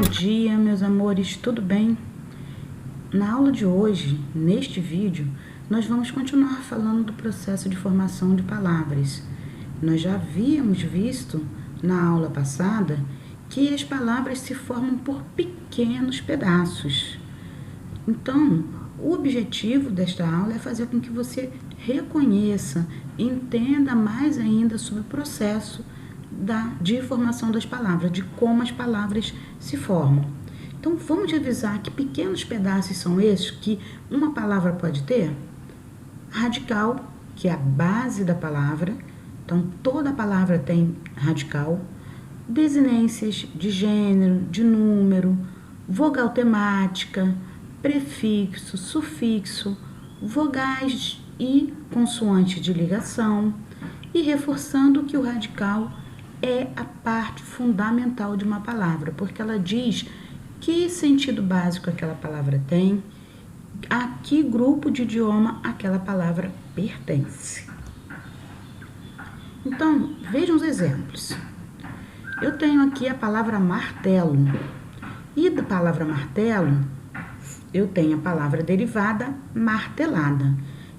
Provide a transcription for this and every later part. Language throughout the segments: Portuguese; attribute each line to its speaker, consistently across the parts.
Speaker 1: dia, meus amores, tudo bem? Na aula de hoje, neste vídeo, nós vamos continuar falando do processo de formação de palavras. Nós já havíamos visto na aula passada que as palavras se formam por pequenos pedaços. Então, o objetivo desta aula é fazer com que você reconheça, entenda mais ainda sobre o processo de formação das palavras, de como as palavras se formam. Então, vamos revisar que pequenos pedaços são esses que uma palavra pode ter? Radical, que é a base da palavra. Então, toda palavra tem radical. Desinências de gênero, de número, vogal temática, prefixo, sufixo, vogais e consoantes de ligação. E reforçando que o radical é a parte fundamental de uma palavra, porque ela diz que sentido básico aquela palavra tem, a que grupo de idioma aquela palavra pertence. Então, vejam os exemplos. Eu tenho aqui a palavra martelo, e da palavra martelo, eu tenho a palavra derivada martelada.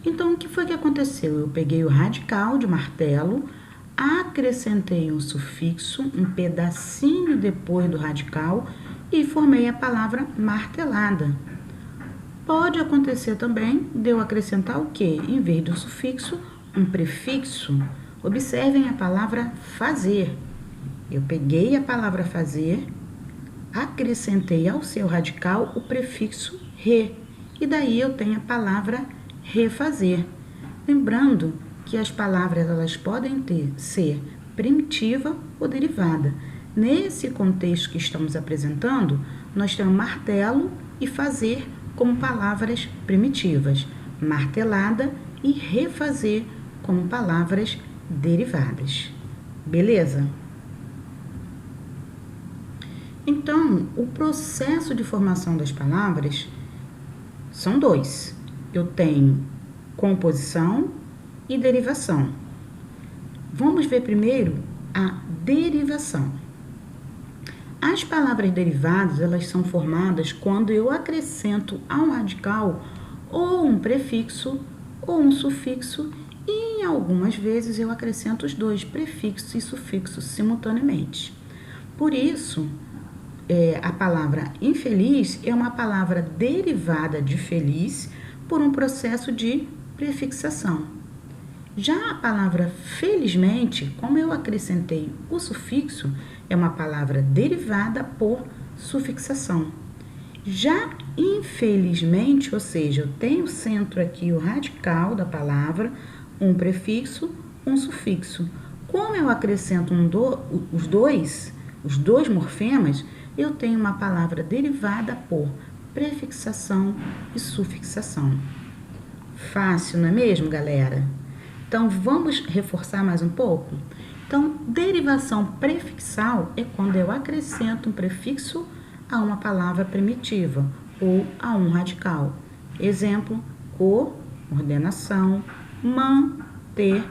Speaker 1: Então, o que foi que aconteceu? Eu peguei o radical de martelo, acrescentei um sufixo, um pedacinho depois do radical e formei a palavra martelada. Pode acontecer também de eu acrescentar o quê? Em vez do sufixo, um prefixo. Observem a palavra fazer. Eu peguei a palavra fazer, acrescentei ao seu radical o prefixo re, e daí eu tenho a palavra refazer. Lembrando que as palavras elas podem ser primitiva ou derivada. Nesse contexto que estamos apresentando, nós temos martelo e fazer como palavras primitivas, martelada e refazer como palavras derivadas. Beleza? Então, o processo de formação das palavras são dois. Eu tenho composição e derivação. Vamos ver primeiro a derivação. As palavras derivadas, elas são formadas quando eu acrescento ao radical ou um prefixo ou um sufixo e, algumas vezes, eu acrescento os dois, prefixo e sufixo, simultaneamente. Por isso, a palavra infeliz é uma palavra derivada de feliz por um processo de prefixação. Já a palavra felizmente, como eu acrescentei o sufixo, é uma palavra derivada por sufixação. Já infelizmente, ou seja, eu tenho o centro aqui, o radical da palavra, um prefixo, um sufixo. Como eu acrescento os dois morfemas, eu tenho uma palavra derivada por prefixação e sufixação. Fácil, não é mesmo, galera? Então, vamos reforçar mais um pouco? Então, derivação prefixal é quando eu acrescento um prefixo a uma palavra primitiva ou a um radical. Exemplo, coordenação, manter,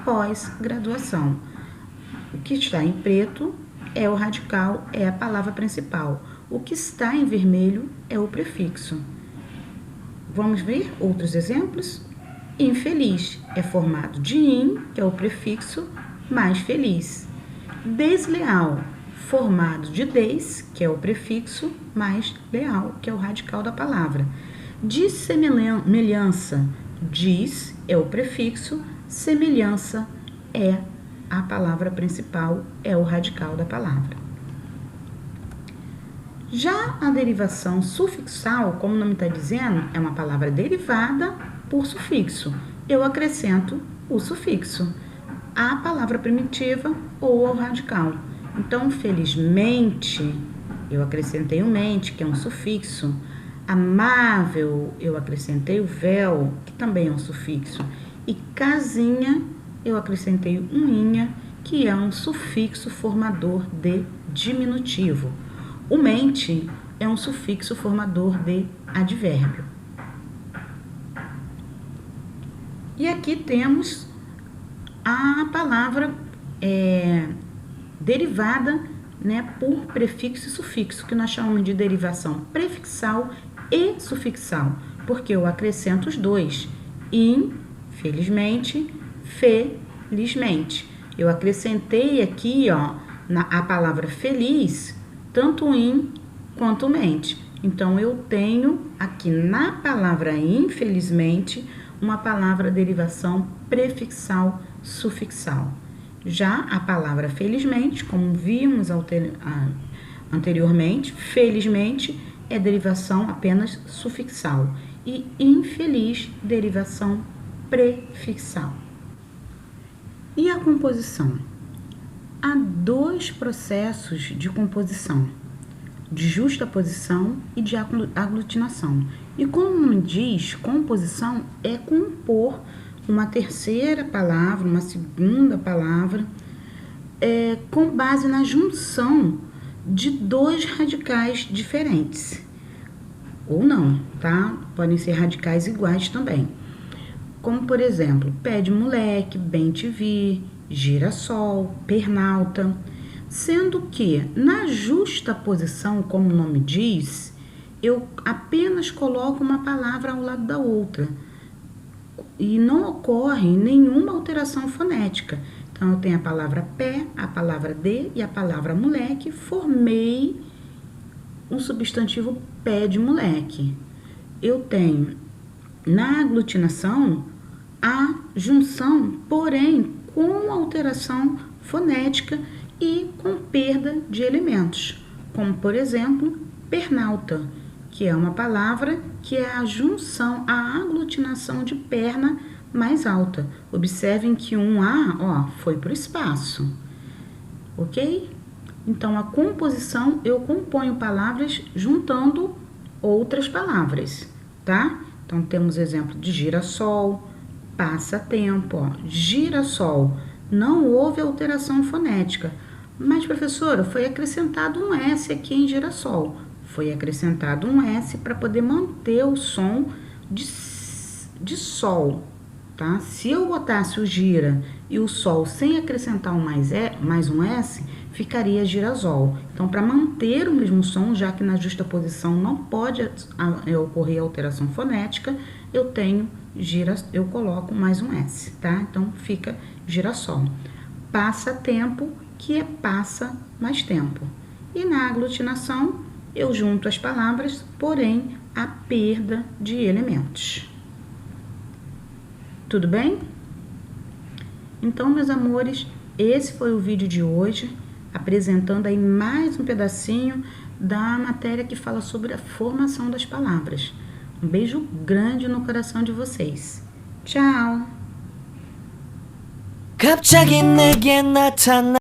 Speaker 1: pós-graduação. O que está em preto é o radical, é a palavra principal. O que está em vermelho é o prefixo. Vamos ver outros exemplos? Infeliz é formado de in, que é o prefixo, mais feliz. Desleal, formado de des, que é o prefixo, mais leal, que é o radical da palavra. Dissemelhança, dis é o prefixo, semelhança é a palavra principal, é o radical da palavra. Já a derivação sufixal, como o nome está dizendo, é uma palavra derivada por sufixo. Eu acrescento o sufixo à palavra primitiva ou ao radical. Então, felizmente, eu acrescentei o mente, que é um sufixo. Amável, eu acrescentei o vel, que também é um sufixo. E casinha, eu acrescentei um inha, que é um sufixo formador de diminutivo. O mente é um sufixo formador de advérbio. E aqui temos a palavra derivada né, por prefixo e sufixo, que nós chamamos de derivação prefixal e sufixal, porque eu acrescento os dois, infelizmente, felizmente. Eu acrescentei aqui, ó, a palavra feliz, tanto in quanto mente. Então, eu tenho aqui na palavra infelizmente uma palavra derivação prefixal sufixal. Já a palavra felizmente, como vimos anteriormente, felizmente é derivação apenas sufixal e infeliz, derivação prefixal. E a composição? Há dois processos de composição, de justaposição e de aglutinação. E como o nome diz, composição é compor uma terceira palavra, uma segunda palavra, com base na junção de dois radicais diferentes. Ou não, tá? Podem ser radicais iguais também. Como, por exemplo, pé de moleque, bem te vi, girassol, pernalta. Sendo que, na justaposição, como o nome diz, eu apenas coloco uma palavra ao lado da outra. E não ocorre nenhuma alteração fonética. Então, eu tenho a palavra pé, a palavra de e a palavra moleque, formei um substantivo pé de moleque. Eu tenho, na aglutinação, a junção, porém, com alteração fonética e com perda de elementos, como, por exemplo, pernalta, que é uma palavra que é a junção, a aglutinação de perna mais alta. Observem que um A, ó, foi para o espaço, ok? Então, a composição, eu componho palavras juntando outras palavras, tá? Então, temos exemplo de girassol, passatempo, ó. Girassol, não houve alteração fonética. Mas, professora, foi acrescentado um S aqui em girassol. Foi acrescentado um S para poder manter o som de sol, tá? Se eu botasse o gira e o sol sem acrescentar mais um S, ficaria girasol. Então, para manter o mesmo som, já que na justaposição não pode ocorrer alteração fonética, eu coloco mais um S, tá? Então, fica girassol. Passatempo, que é passa mais tempo. E na aglutinação, eu junto as palavras, porém, a perda de elementos. Tudo bem? Então, meus amores, esse foi o vídeo de hoje, apresentando aí mais um pedacinho da matéria que fala sobre a formação das palavras. Um beijo grande no coração de vocês. Tchau!